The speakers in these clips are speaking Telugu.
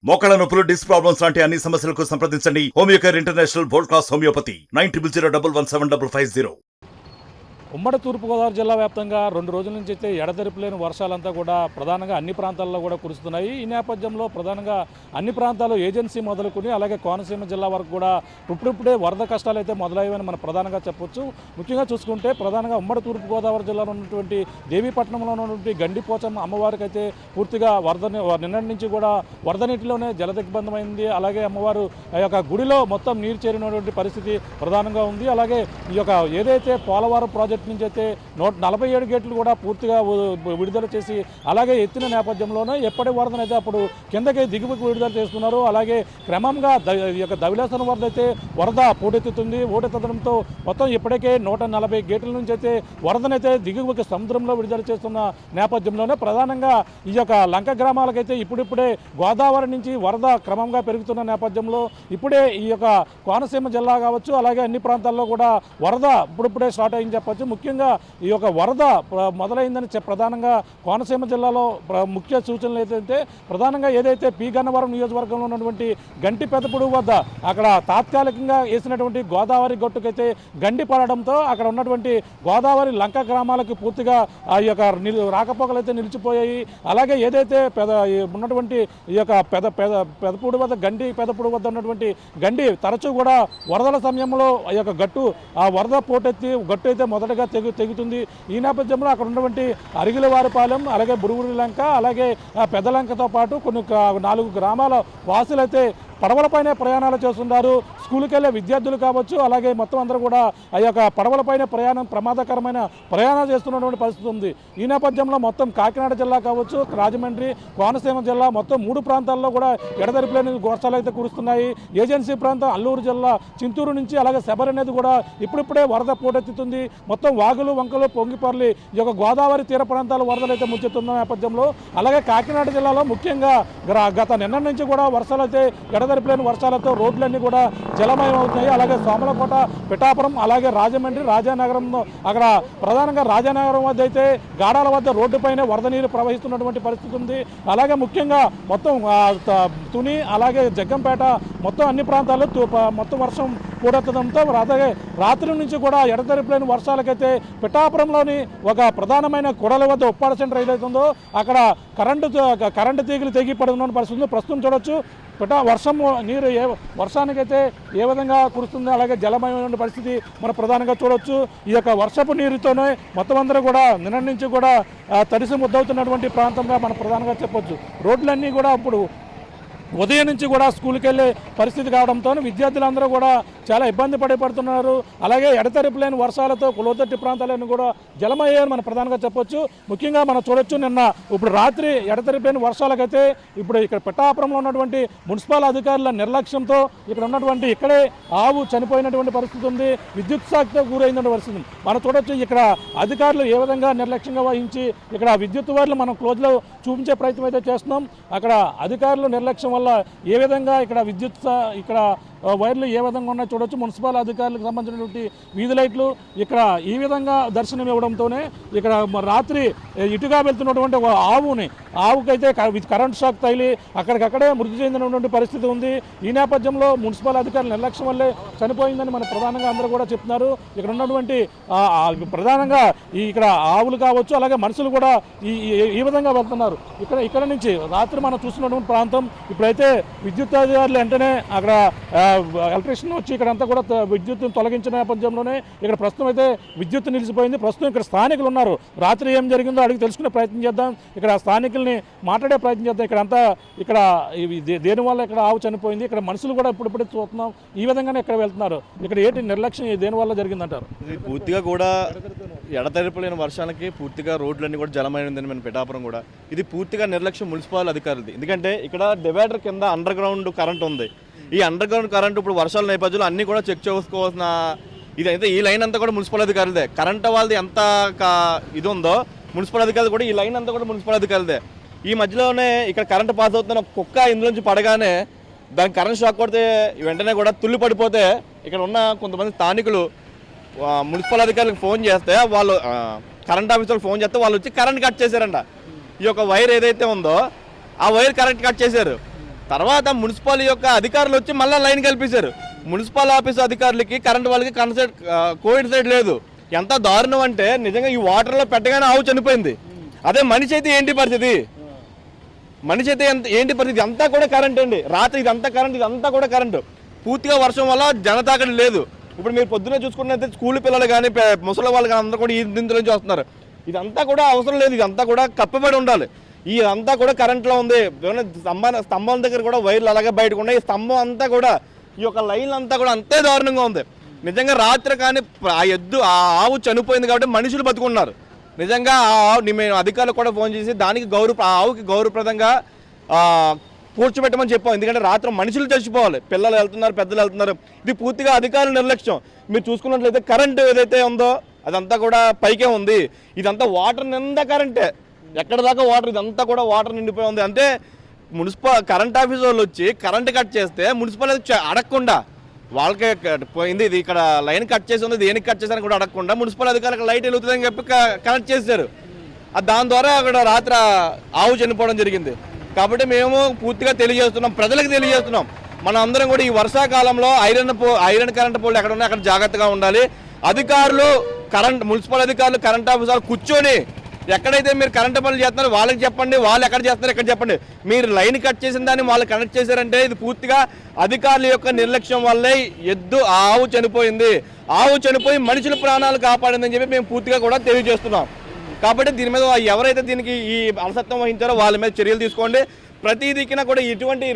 మోకాళ్ళ నొప్పులు, డిస్క్ ప్రాబ్లమ్స్ లాంటి అన్ని సమస్యలకు సంప్రదించండి Homeocare international world class homeopathy 90011750. ఉమ్మడి తూర్పుగోదావరి జిల్లా వ్యాప్తంగా 2 రోజుల నుంచి అయితే ఎడతెరిపిలేని వర్షాలంతా కూడా ప్రధానంగా అన్ని ప్రాంతాల్లో కూడా కురుస్తున్నాయి. ఈ నేపథ్యంలో ప్రధానంగా అన్ని ప్రాంతాలు ఏజెన్సీ మొదలుకొని అలాగే కోనసీమ జిల్లా వరకు కూడా ఇప్పుడిప్పుడే వరద కష్టాలు అయితే మొదలయ్యాయని మనం ప్రధానంగా చెప్పొచ్చు. ముఖ్యంగా చూసుకుంటే ప్రధానంగా ఉమ్మడి తూర్పుగోదావరి జిల్లాలో ఉన్నటువంటి దేవీపట్నంలో ఉన్నటువంటి గండిపోచమ్మ అమ్మవారికి అయితే పూర్తిగా నిన్నటి నుంచి కూడా వరద నీటిలోనే జలదిగ్బంధమైంది. అలాగే అమ్మవారు ఆ యొక్క గుడిలో మొత్తం నీరు చేరినటువంటి పరిస్థితి ప్రధానంగా ఉంది. అలాగే ఈ యొక్క ఏదైతే పోలవరం ప్రాజెక్ట్ నుంచి అయితే 147 గేట్లు కూడా పూర్తిగా విడుదల చేసి అలాగే ఎత్తిన నేపథ్యంలోనే ఎప్పటి వరదనైతే అప్పుడు కిందకి దిగువకి విడుదల చేస్తున్నారు. అలాగే క్రమంగా ఈ యొక్క ధవళేశ్వరం వరద అయితే వరద పోటెత్తడంతో మొత్తం ఇప్పటికే 140 గేట్ల నుంచి అయితే వరదనైతే దిగువకి సముద్రంలో విడుదల చేస్తున్న నేపథ్యంలోనే ప్రధానంగా ఈ యొక్క లంక గ్రామాలకైతే ఇప్పుడిప్పుడే గోదావరి నుంచి వరద క్రమంగా పెరుగుతున్న నేపథ్యంలో ఇప్పుడే ఈ యొక్క కోనసీమ జిల్లా కావచ్చు అలాగే అన్ని ప్రాంతాల్లో కూడా వరద ఇప్పుడిప్పుడే స్టార్ట్ అయింది చెప్పచ్చు. ముఖ్యంగా ఈ యొక్క వరద మొదలైందని ప్రధానంగా కోనసీమ జిల్లాలో ముఖ్య సూచనలు ఏంటంటే ప్రధానంగా ఏదైతే పి గన్నవరం నియోజకవర్గంలో ఉన్నటువంటి గంటి పెదపుడు వద్ద అక్కడ తాత్కాలికంగా వేసినటువంటి గోదావరి గట్టుకైతే గండి పడడంతో అక్కడ ఉన్నటువంటి గోదావరి లంక గ్రామాలకు పూర్తిగా ఆ యొక్క రాకపోకలు అయితే నిలిచిపోయాయి. అలాగే ఏదైతే ఉన్నటువంటి ఈ యొక్క పెదపుడు వద్ద పెదపుడు వద్ద ఉన్నటువంటి గండి తరచూ కూడా వరదల సమయంలో ఆ యొక్క ఆ వరద పోటెత్తి గట్టు అయితే మొదటగా తెగుతుంది. ఈ నేపథ్యంలో అక్కడ ఉన్నటువంటి అరిగిలవారిపాలెం అలాగే బురుగుడి లంక అలాగే పెద్దలంకతో పాటు కొన్ని 4 గ్రామాల వాసులైతే పడవలపైనే ప్రయాణాలు చేస్తున్నారు. స్కూల్కి వెళ్ళే విద్యార్థులు కావచ్చు అలాగే మొత్తం అందరూ కూడా ఆ యొక్క పడవలపైన ప్రమాదకరమైన ప్రయాణాలు చేస్తున్నటువంటి పరిస్థితి ఉంది. ఈ నేపథ్యంలో మొత్తం కాకినాడ జిల్లా కావచ్చు, రాజమండ్రి, కోనసీమ జిల్లా మొత్తం 3 ప్రాంతాల్లో కూడా ఎడతెరిపిలేని వర్షాలు అయితే కురుస్తున్నాయి. ఏజెన్సీ ప్రాంతం అల్లూరు జిల్లా చింతూరు నుంచి అలాగే శబరి అనేది కూడా ఇప్పుడిప్పుడే వరద పోటెత్తుతుంది. మొత్తం వాగులు వంకలు పొంగిపొర్లి ఈ యొక్క గోదావరి తీర ప్రాంతాల వరదలు అయితే ముంచెత్తున్న నేపథ్యంలో అలాగే కాకినాడ జిల్లాలో ముఖ్యంగా గత నిన్న నుంచి కూడా వర్షాలు అయితే ఎడతెరిపిలేని వర్షాలతో రోడ్లన్నీ కూడా జలమయం అవుతున్నాయి. అలాగే సోమలకోట, పిఠాపురం అలాగే రాజమండ్రి, రాజానగరంలో అక్కడ ప్రధానంగా రాజానగరం వద్ద అయితే గాడాల వద్ద రోడ్డుపైనే వరద నీరు ప్రవహిస్తున్నటువంటి పరిస్థితి ఉంది. అలాగే ముఖ్యంగా మొత్తం తుని అలాగే జగ్గంపేట మొత్తం అన్ని ప్రాంతాల్లో మొత్తం వర్షం కూడెత్తడంతో రాత్రి నుంచి కూడా ఎడతెరిపిలేని వర్షాలకైతే పిఠాపురంలోని ఒక ప్రధానమైన కొడల వద్ద ఉప్పాడ సెంటర్ ఏదైతుందో అక్కడ కరెంటు తీగలు తెగి పడుతున్న పరిస్థితి ప్రస్తుతం చూడొచ్చు. వర్షం నీరు వర్షానికైతే ఏ విధంగా కురుస్తుందో అలాగే జలమయమైన పరిస్థితి మనం ప్రధానంగా చూడవచ్చు. ఈ యొక్క వర్షపు నీరుతోనే మొత్తం అందరూ కూడా నిన్న నుంచి కూడా తడిసి ముద్దవుతున్నటువంటి ప్రాంతంగా మనం ప్రధానంగా చెప్పొచ్చు. రోడ్లన్నీ కూడా ఇప్పుడు ఉదయం నుంచి కూడా స్కూల్కి వెళ్ళే పరిస్థితి కావడంతో విద్యార్థులందరూ కూడా చాలా ఇబ్బంది పడుతున్నారు. అలాగే ఎడతెరిపిలేని వర్షాలతో లోతట్టు ప్రాంతాలన్నీ కూడా జలమయ్యాయని మనం ప్రధానంగా చెప్పొచ్చు. ముఖ్యంగా మనం చూడొచ్చు నిన్న ఇప్పుడు రాత్రి ఎడతెరిపిలేని వర్షాలకైతే ఇప్పుడు ఇక్కడ పిఠాపురంలో ఉన్నటువంటి మున్సిపల్ అధికారుల నిర్లక్ష్యంతో ఇక్కడ ఉన్నటువంటి ఇక్కడే ఆవు చనిపోయినటువంటి పరిస్థితి ఉంది. విద్యుత్ షాక్తో గురైనటువంటి పరిస్థితి మనం చూడొచ్చు. ఇక్కడ అధికారులు ఏ విధంగా నిర్లక్ష్యంగా వహించి ఇక్కడ విద్యుత్ వైర్లు మనం క్లోజ్లో చూపించే ప్రయత్నం అయితే చేస్తున్నాం. అక్కడ అధికారులు నిర్లక్ష్యం వల్ల ఏ విధంగా ఇక్కడ ఇక్కడ వైర్లు ఏ విధంగా ఉన్నాయో చూడొచ్చు. మున్సిపల్ అధికారులకు సంబంధించినటువంటి వీధి లైట్లు ఇక్కడ ఈ విధంగా దర్శనం ఇవ్వడంతోనే ఇక్కడ రాత్రి ఇటుగా వెళ్తున్నటువంటి ఒక ఆవుకైతే కరెంట్ షాక్ తగిలి అక్కడికక్కడే మృతి చెందినటువంటి పరిస్థితి ఉంది. ఈ నేపథ్యంలో మున్సిపల్ అధికారుల నిర్లక్ష్యం వల్లే చనిపోయిందని మన ప్రధానంగా అందరూ కూడా చెప్తున్నారు. ఇక్కడ ఉన్నటువంటి ప్రధానంగా ఇక్కడ ఆవులు కావచ్చు అలాగే మనుషులు కూడా ఈ విధంగా వెళ్తున్నారు. ఇక్కడ నుంచి రాత్రి మనం చూస్తున్నటువంటి ప్రాంతం ఇప్పుడైతే విద్యుత్ అధికారులు వెంటనే అక్కడ ఎలక్ట్రిషియన్ వచ్చి ఇక్కడంతా కూడా విద్యుత్తును తొలగించిన నేపథ్యంలోనే ఇక్కడ ప్రస్తుతం అయితే విద్యుత్ నిలిచిపోయింది. ప్రస్తుతం ఇక్కడ స్థానికులు ఉన్నారు. రాత్రి ఏం జరిగిందో అడిగి తెలుసుకునే ప్రయత్నం చేద్దాం. ఇక్కడ స్థానికుల్ని మాట్లాడే ప్రయత్నం చేద్దాం. ఇక్కడ దేనివల్ల ఇక్కడ ఆవు చనిపోయింది, ఇక్కడ మనుషులు కూడా ఇప్పుడిప్పుడే చూస్తున్నాం. ఈ విధంగానే ఇక్కడ వెళ్తున్నారు. ఇక్కడ ఏంటి నిర్లక్ష్యం దేనివల్ల జరిగిందంటారు? ఇది పూర్తిగా కూడా ఎడతెరిపిలేని వర్షాలకి పూర్తిగా రోడ్లన్నీ కూడా జలమైందని మన పిఠాపురం కూడా ఇది పూర్తిగా నిర్లక్ష్యం మున్సిపల్ అధికారులది. ఎందుకంటే ఇక్కడ డివైడర్ కింద అండర్ గ్రౌండ్ కరెంట్ ఉంది. ఈ అండర్ గ్రౌండ్ కరెంట్ ఇప్పుడు వర్షాల నేపథ్యంలో అన్నీ కూడా చెక్ చేసుకోవాల్సిన ఇదైతే ఈ లైన్ అంతా కూడా మున్సిపల్ అధికారులదే. కరెంట్ వాళ్ళది ఎంత ఇది ఉందో మున్సిపల్ అధికారులు కూడా ఈ లైన్ అంతా కూడా మున్సిపల్ అధికారులదే. ఈ మధ్యలోనే ఇక్కడ కరెంట్ పాస్ అవుతున్న కుక్క ఇందులోంచి పడగానే దానికి కరెంట్ షాక్ కొడితే వెంటనే కూడా తుల్లి పడిపోతే ఇక్కడ ఉన్న కొంతమంది స్థానికులు మున్సిపల్ అధికారులకు ఫోన్ చేస్తే వాళ్ళు కరెంట్ ఆఫీసర్లకు ఫోన్ చేస్తే వాళ్ళు వచ్చి కరెంట్ కట్ చేశారంట. ఈ యొక్క వైర్ ఏదైతే ఉందో ఆ వైర్ కరెంట్ కట్ చేశారు. తర్వాత మున్సిపల్ యొక్క అధికారులు వచ్చి మళ్ళీ లైన్ కల్పించారు. మున్సిపల్ ఆఫీస్ అధికారులకి కరెంట్ వాళ్ళకి కోయిన్సైడ్ లేదు. ఎంత దారుణం అంటే నిజంగా ఈ వాటర్లో పెట్టగానే ఆవు చనిపోయింది. అదే మనిషి అయితే ఏంటి పరిస్థితి? మనిషి అయితే ఏంటి పరిస్థితి? అంతా కూడా కరెంట్ అండి. రాత్రి ఇదంతా కరెంట్, ఇదంతా కూడా కరెంటు. పూర్తిగా వర్షం వల్ల జనతాకడి లేదు. ఇప్పుడు మీరు పొద్దున్నే చూసుకున్నట్లయితే స్కూల్ పిల్లలు కానీ ముసలి వాళ్ళు కానీ అందరూ కూడా ఈ దీంట్లో నుంచి వస్తున్నారు. ఇదంతా కూడా అవసరం లేదు, ఇదంతా కూడా కప్పబడి ఉండాలి. ఇదంతా కూడా కరెంట్లో ఉంది. స్తంభం దగ్గర కూడా వైర్లు అలాగే బయటకు ఉన్నాయి. ఈ స్తంభం అంతా కూడా ఈ యొక్క లైన్ అంతా కూడా అంతే దారుణంగా ఉంది. నిజంగా రాత్రి కానీ ఆ ఆవు చనిపోయింది కాబట్టి మనుషులు బతుకున్నారు. నిజంగా ఆ ఆవు మేము అధికారులకు కూడా ఫోన్ చేసి దానికి ఆ ఆవుకి గౌరవప్రదంగా పూడ్చిపెట్టమని చెప్పాం. ఎందుకంటే రాత్రి మనుషులు చచ్చిపోవాలి, పిల్లలు వెళ్తున్నారు, పెద్దలు వెళ్తున్నారు. ఇది పూర్తిగా అధికారుల నిర్లక్ష్యం. మీరు చూసుకున్నట్లయితే కరెంటు ఏదైతే ఉందో అదంతా కూడా పైకే ఉంది. ఇదంతా వాటర్ నిండా కరెంటే, ఎక్కడ దాకా వాటర్, ఇదంతా కూడా వాటర్ నిండిపోయి ఉంది. అంటే కరెంట్ ఆఫీస్ వాళ్ళు వచ్చి కరెంట్ కట్ చేస్తే మున్సిపల్ అడగకుండా వాళ్ళకే పోయింది, ఇది ఇక్కడ లైన్ కట్ చేసి ఉంది, దేనికి కట్ చేశారని కూడా అడగకుండా మున్సిపల్ అధికారులకు లైట్ వెలుగుతుందని చెప్పి కనెక్ట్ చేశారు. దాని ద్వారా అక్కడ రాత్రి ఆవు చనిపోవడం జరిగింది. కాబట్టి మేము పూర్తిగా తెలియజేస్తున్నాం, ప్రజలకు తెలియజేస్తున్నాం. మనం అందరం కూడా ఈ వర్షాకాలంలో ఐరన్ కరెంట్ పోల్లు ఎక్కడ ఉన్నాయి అక్కడ జాగ్రత్తగా ఉండాలి. అధికారులు మున్సిపల్ అధికారులు కరెంట్ ఆఫీసర్లు కూర్చొని ఎక్కడైతే మీరు కరెంటు పనులు చేస్తున్నారో వాళ్ళకి చెప్పండి, వాళ్ళు ఎక్కడ చేస్తున్నారో ఎక్కడ చెప్పండి. మీరు లైన్ కట్ చేసిన దాన్ని వాళ్ళు కనెక్ట్ చేశారంటే ఇది పూర్తిగా అధికారుల యొక్క నిర్లక్ష్యం వల్లే ఆవు చనిపోయింది. ఆవు చనిపోయి మనుషుల ప్రాణాలు కాపాడిందని చెప్పి మేము పూర్తిగా కూడా తెలియజేస్తున్నాం. కాబట్టి దీని మీద ఎవరైతే దీనికి ఈ అలసత్వం వహించారో వాళ్ళ మీద చర్యలు తీసుకోండి. ప్రతి దిక్కున కూడా ఇటువంటి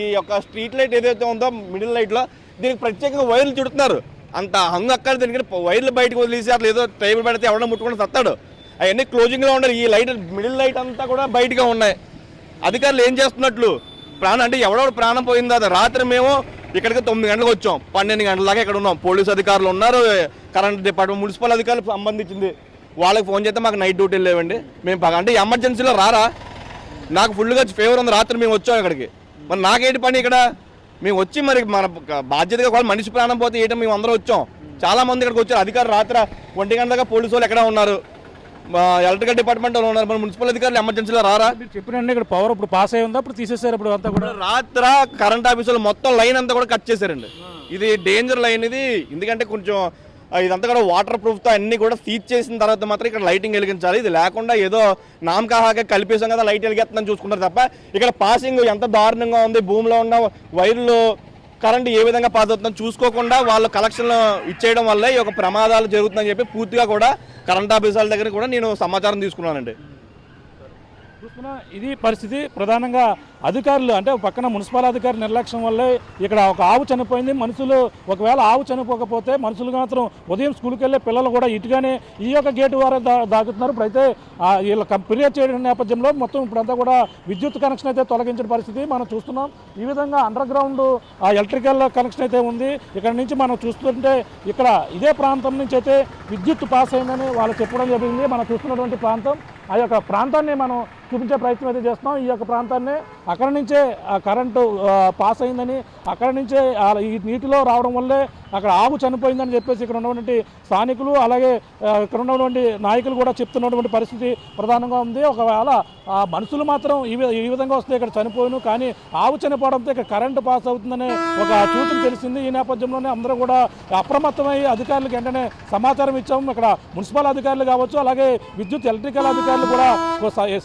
ఈ యొక్క స్ట్రీట్ లైట్ ఏదైతే ఉందో మిడిల్ లైట్లో దీనికి ప్రత్యేకంగా వైర్లు చుడుతున్నారు. అంత హంగు అక్కడ దీనికి వైర్లు బయటకు వదిలేసి అట్లా ఏదో టైబుల్ పెడితే ఎవడో ముట్టుకుని సత్తాడు. అవన్నీ క్లోజింగ్లో ఉండాలి. ఈ లైట్ మిడిల్ లైట్ అంతా కూడా బయటగా ఉన్నాయి. అధికారులు ఏం చేస్తున్నట్లు అంటే ఎవడో ప్రాణం పోయింది. అది రాత్రి మేము ఇక్కడికి 9 గంటలకు వచ్చాం, 12 గంటల దాకా ఇక్కడ ఉన్నాం. పోలీసు అధికారులు ఉన్నారు, కరెంట్ డిపార్ట్మెంట్, మున్సిపల్ అధికారులకు సంబంధించింది. వాళ్ళకి ఫోన్ చేస్తే మాకు నైట్ డ్యూటీలు లేవండి, మేము అంటే ఎమర్జెన్సీలో రారా, నాకు ఫుల్గా ఫేవర్ ఉంది, రాత్రి మేము వచ్చాం ఇక్కడికి, మరి నాకేంటి పని ఇక్కడ? మేము వచ్చి మరి మన బాధ్యతగా కూడా మనిషి ప్రాణం పోతే ఏంటో మేము అందరం వచ్చాం. చాలామంది ఇక్కడికి వచ్చారు. అధికారులు రాత్రి 1 గంట దాకా పోలీసు వాళ్ళు ఎక్కడ ఉన్నారు, ఎలక్ట్రికల్ డిపార్ట్మెంట్ వాళ్ళు ఉన్నారు. మన మున్సిపల్ అధికారులు ఎమర్జెన్సీలో రారా? మీరు చెప్పినండి ఇక్కడ పవర్ ఇప్పుడు పాస్ అయ్యి ఉందా, ఇప్పుడు తీసేసారు? ఇప్పుడు అంతా కూడా రాత్రి కరెంట్ ఆఫీసులో మొత్తం లైన్ అంతా కూడా కట్ చేశారండి. ఇది డేంజర్ లైన్ ఇది. ఎందుకంటే కొంచెం ఇదంతా కూడా వాటర్ ప్రూఫ్తో అన్ని కూడా సీజ్ చేసిన తర్వాత మాత్రం ఇక్కడ లైటింగ్ వెలిగించాలి. ఇది లేకుండా ఏదో నామకాహాగా కలిపేసాం కదా లైట్ వెలిగేస్తుందని చూసుకుంటారు తప్ప ఇక్కడ పాసింగ్ ఎంత దారుణంగా ఉంది, భూమిలో ఉన్న వైర్లు కరెంట్ ఏ విధంగా పాస్ అవుతుందని చూసుకోకుండా వాళ్ళు కలెక్షన్లు ఇచ్చేయడం వల్ల ఈ యొక్క ప్రమాదాలు జరుగుతుందని చెప్పి పూర్తిగా కూడా కరెంట్ ఆఫీసర్ల దగ్గర కూడా నేను సమాచారం తీసుకున్నానండి. ఇది పరిస్థితి. ప్రధానంగా అధికారులు అంటే పక్కన మున్సిపల్ అధికారి నిర్లక్ష్యం వల్లే ఇక్కడ ఒక ఆవు చనిపోయింది. మనుషులు ఒకవేళ ఆవు చనిపోకపోతే మనుషులు మాత్రం ఉదయం స్కూల్కి వెళ్ళే పిల్లలు కూడా ఇటుగానే ఈ యొక్క గేటు ద్వారా దాగుతున్నారు. ఇప్పుడైతే వీళ్ళ ఫిర్యాదు చేయడం నేపథ్యంలో మొత్తం ఇప్పుడంతా కూడా విద్యుత్ కనెక్షన్ అయితే తొలగించిన పరిస్థితి మనం చూస్తున్నాం. ఈ విధంగా అండర్ గ్రౌండ్ ఎలక్ట్రికల్ కనెక్షన్ అయితే ఉంది. ఇక్కడ నుంచి మనం చూస్తుంటే ఇక్కడ ఇదే ప్రాంతం నుంచి అయితే విద్యుత్ పాస్ అయిందని వాళ్ళు చెప్పడం జరిగింది. మనం చూస్తున్నటువంటి ప్రాంతం, ఆ యొక్క ప్రాంతాన్ని మనం చూపించే ప్రయత్నం అయితే చేస్తున్నాం. ఈ యొక్క ప్రాంతాన్ని అక్కడి నుంచే కరెంటు పాస్ అయిందని, అక్కడి నుంచే ఈ నీటిలో రావడం వల్లే అక్కడ ఆవు చనిపోయిందని చెప్పేసి ఇక్కడ ఉన్నటువంటి స్థానికులు అలాగే ఇక్కడ ఉన్నటువంటి నాయకులు కూడా చెప్తున్నటువంటి పరిస్థితి ప్రధానంగా ఉంది. ఒకవేళ మనుషులు మాత్రం ఈ విధంగా వస్తే ఇక్కడ చనిపోయాను, కానీ ఆవు చనిపోవడంతో ఇక్కడ కరెంటు పాస్ అవుతుందనే ఒక సూచన తెలిసింది. ఈ నేపథ్యంలోనే అందరూ కూడా అప్రమత్తమై అధికారులకు వెంటనే సమాచారం ఇచ్చాము. ఇక్కడ మున్సిపల్ అధికారులు కావచ్చు, అలాగే విద్యుత్ ఎలక్ట్రికల్ అధికారులు కూడా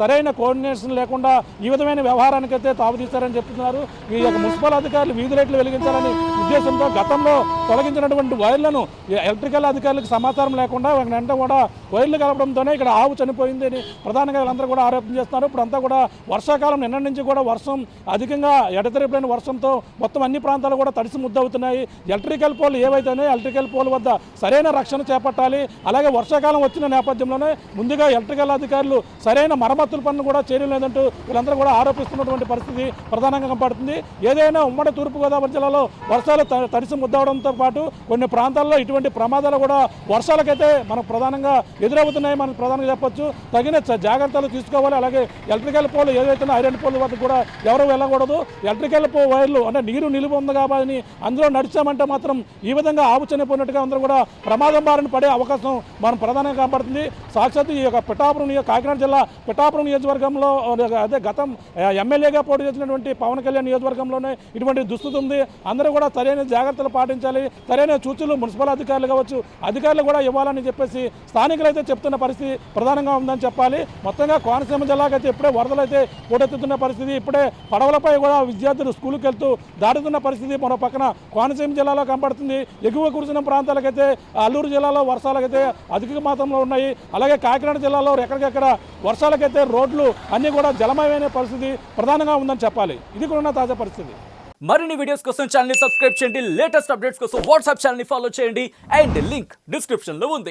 సరైన కోఆర్డినేషన్ లేకుండా ఈ విధమైన వ్యవహారానికి అయితే తావుతీస్తారని చెప్తున్నారు. ఈ యొక్క మున్సిపల్ అధికారులు వీధి లైట్లు వెలిగించాలని ఉద్దేశంతో గతంలో తొలగించినటువంటి వైర్లను ఎలక్ట్రికల్ అధికారులకు సమాచారం లేకుండా వెంట కూడా వైర్లు కలపడంతోనే ఇక్కడ ఆవు చనిపోయింది అని ప్రధానంగా వీళ్ళందరూ కూడా ఆరోపణ చేస్తున్నారు. ఇప్పుడు అంతా కూడా వర్షాకాలం నిన్న నుంచి కూడా వర్షం అధికంగా ఎడతెరిపోయిన వర్షంతో మొత్తం అన్ని ప్రాంతాలు కూడా తడిసి ముద్దవుతున్నాయి. ఎలక్ట్రికల్ పోల్ ఏవైతేనే ఎలక్ట్రికల్ పోల్ వద్ద సరైన రక్షణ చేపట్టాలి. అలాగే వర్షాకాలం వచ్చిన నేపథ్యంలోనే ముందుగా ఎలక్ట్రికల్ అధికారులు సరైన మరమ్మతుల పనులు కూడా చేయడం లేదంటూ వీళ్ళందరూ కూడా ఆరోపిస్తున్నటువంటి పరిస్థితి ప్రధానంగా కనపడుతుంది. ఏదైనా ఉమ్మడి తూర్పుగోదావరి జిల్లాలో వర్షాలు తడిసి ముద్దవడంతో పాటు కొన్ని ప్రాంతాల్లో ఇటువంటి ప్రమాదాలు కూడా వర్షాలకైతే మనకు ప్రధానంగా ఎదురవుతున్నాయి మనం ప్రధానంగా చెప్పొచ్చు. తగిన జాగ్రత్తలు తీసుకోవాలి. అలాగే ఎలక్ట్రికల్ పోల్ ఏదైతే ఐరన్ పోల్ వద్ద కూడా ఎవరు వెళ్ళకూడదు. ఎలక్ట్రికల్ వైర్లు అంటే నీరు నిలువ ఉంది కాబట్టి అందులో నడిచామంటే మాత్రం ఈ విధంగా ఆవు చనిపోయినట్టుగా అందరూ కూడా ప్రమాదం బారిన పడే అవకాశం మనం ప్రధానంగా కనపడుతుంది. సాక్షాత్ ఈ యొక్క కాకినాడ జిల్లా పిఠాపురం నియోజకవర్గం నియోజకవర్గంలో అదే గతం ఎమ్మెల్యేగా పోటీ చేసినటువంటి పవన్ కళ్యాణ్ నియోజకవర్గంలోనే ఇటువంటి దుస్థితి ఉంది. అందరూ కూడా సరైన జాగ్రత్తలు పాటించాలి, సరైన సూచనలు మున్సిపల్ అధికారులు కావచ్చు అధికారులు కూడా ఇవ్వాలని చెప్పేసి స్థానికులు అయితే చెప్తున్న పరిస్థితి ప్రధానంగా ఉందని చెప్పాలి. మొత్తంగా కోనసీమ జిల్లాకైతే ఇప్పుడే వరదలు అయితే పోటెత్తుతున్న పరిస్థితి, ఇప్పుడే పడవలపై కూడా విద్యార్థులు స్కూల్కి వెళ్తూ దాటుతున్న పరిస్థితి మరో పక్కన కోనసీమ జిల్లాలో కనబడుతుంది. ఎగువ కురిసిన ప్రాంతాలకైతే అల్లూరు జిల్లాలో వర్షాలకైతే అధిక మాత్రంలో ఉన్నాయి. అలాగే కాకినాడ జిల్లాలో ఎక్కడికెక్కడ వర్షాలకైతే రోడ్లు అన్నీ కూడా జలమయమైన పరిస్థితి ప్రధానంగా ఉందని చెప్పాలి. ఇది కూడా ఉన్న తాజా పరిస్థితి. మరిన్ని వీడియోస్ కోసం ఛానల్ ని సబ్స్క్రైబ్ చేయండి, లేటెస్ట్ అప్డేట్స్ కోసం వాట్సాప్ ఛానల్ ని ఫాలో చేయండి అండ్ లింక్ డిస్క్రిప్షన్ లో ఉంది.